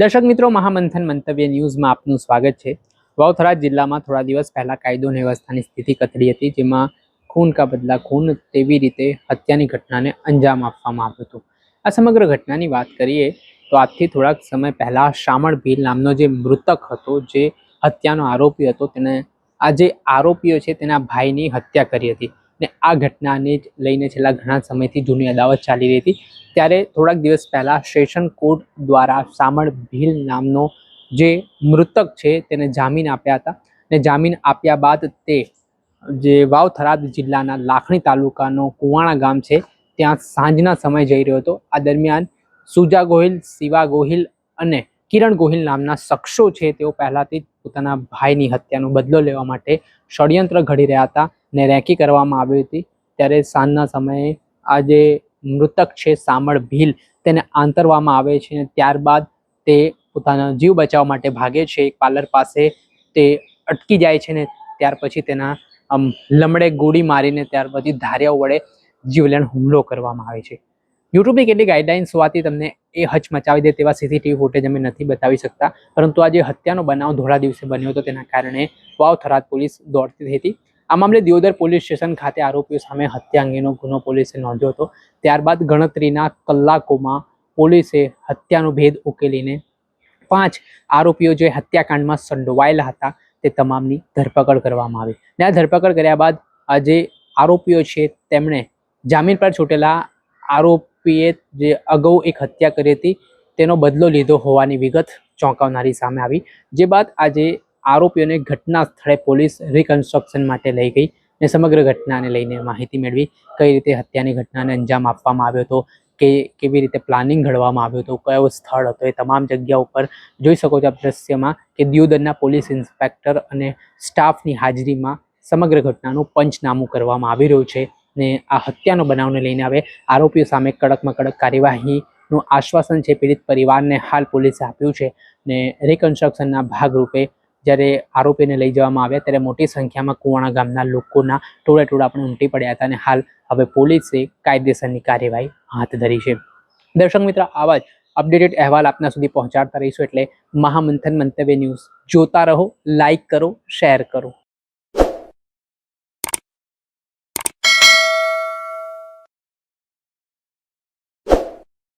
દર્શક મિત્રો, મહામંથન મંતવ્ય ન્યૂઝમાં આપનું સ્વાગત છે। વાવ-થરાદ જિલ્લામાં થોડા દિવસ પહેલા કાયદો અને વ્યવસ્થાની સ્થિતિ કથળી હતી, જેમાં ખૂન કા બદલા ખૂન તેવી રીતે હત્યાની ઘટનાને અંજામ આપવામાં આવ્યો હતો। આ સમગ્ર ઘટનાની વાત કરીએ તો આજથી થોડાક સમય પહેલા શામળ ભીલ નામનો જે મૃતક હતો, જે હત્યાનો આરોપી હતો, તેને આ જે આરોપીઓ છે તેના ભાઈની હત્યા કરી હતી ને આ ઘટનાને જ લઈને છેલ્લા ઘણા સમયથી જૂની અદાવત ચાલી રહી હતી। ત્યારે થોડાક દિવસ પહેલા સેશન કોર્ટ દ્વારા શામળ ભીલ નામનો જે મૃતક છે તેને જામીન આપ્યા હતા ને જામીન આપ્યા બાદ તે જે વાવ-થરાદ જિલ્લાના લાખણી તાલુકાનો કુવાણા ગામ છે ત્યાં સાંજના સમય જઈ રહ્યો હતો। આ દરમિયાન સુજા ગોહિલ, શિવા ગોહિલ અને કિરણ ગોહિલ નામના શખ્સો છે તેઓ પહેલાથી જ પોતાના ભાઈની હત્યાનો બદલો લેવા માટે ષડયંત્ર ઘડી રહ્યા હતા ને રેકી કરવામાં આવી હતી। ત્યારે સાંજના સમયે આ જે મૃતક છે શામળ ભીલ તેને આંતરવામાં આવે છે અને ત્યારબાદ તે પોતાનો જીવ બચાવવા માટે ભાગે છે। એક પાર્લર પાસે તે અટકી જાય છે ને ત્યાર પછી તેના લમડે ગોળી મારીને ત્યાર પછી ધારિયાઓ વડે જીવલેણ હુમલો કરવામાં આવે છે। યુટ્યુબની કેટલી ગાઈડલાઇન્સ હોવાથી તમને એ હચમચાવી દે તેવા સીસીટીવી ફૂટેજ અમે નથી બતાવી શકતા, પરંતુ આ જે હત્યાનો બનાવ ધોળા દિવસે બન્યો હતો તેના કારણે વાવ-થરાદ પોલીસ દોડતી હતી। આ મામલે દિયોદર પોલીસ સ્ટેશન ખાતે આરોપીઓ સામે હત્યા અંગેનો ગુનો પોલીસે નોંધ્યો હતો। ત્યારબાદ ગણતરીના કલાકોમાં પોલીસે હત્યાનો ભેદ ઉકેલીને 5 આરોપીઓ જે હત્યાકાંડમાં સંડોવાયેલા હતા તે તમામની ધરપકડ કરવામાં આવી અને આ ધરપકડ કર્યા બાદ આ જે આરોપીઓ છે તેમણે જામીન પર છૂટેલા આરોપીએ જે અગાઉ એક હત્યા કરી હતી તેનો બદલો લીધો હોવાની વિગત ચોંકાવનારી સામે આવી। જે બાદ આજે આરોપીઓને ઘટના સ્થળે પોલીસ રિકન્સ્ટ્રક્શન માટે લઈ ગઈ અને સમગ્ર ઘટનાને લઈને માહિતી મેળવી, કઈ રીતે હત્યાની ઘટનાને અંજામ આપવામાં આવ્યો હતો, કે કેવી રીતે પ્લાનિંગ ઘડવામાં આવ્યું હતું, કયો સ્થળ હતો, એ તમામ જગ્યા ઉપર જોઈ શકો છો આપ દ્રશ્યમાં કે દિયોદરના પોલીસ ઇન્સ્પેક્ટર અને સ્ટાફની હાજરીમાં સમગ્ર ઘટનાનું પંચનામું કરવામાં આવી રહ્યું છે ને આ હત્યાનો બનાવને લઈને હવે આરોપીઓ સામે કડકમાં કડક કાર્યવાહીનું આશ્વાસન છે પીડિત પરિવારને હાલ પોલીસે આપ્યું છે ને રિકન્સ્ટ્રક્શનના ભાગરૂપે જ્યારે આરોપીને લઈ જવામાં આવ્યા ત્યારે મોટી સંખ્યામાં કુવાણા ગામના લોકોના ટોળે પણ ઉમટી પડ્યા હતા અને હાલ હવે પોલીસે કાયદેસરની કાર્યવાહી હાથ ધરી છે। દર્શક મિત્ર, આવા જ અપડેટેડ અહેવાલ આપના સુધી પહોંચાડતા રહીશું, એટલે મહામંથન મંતવ્ય ન્યૂઝ જોતા રહો, લાઈક કરો, શેર કરો।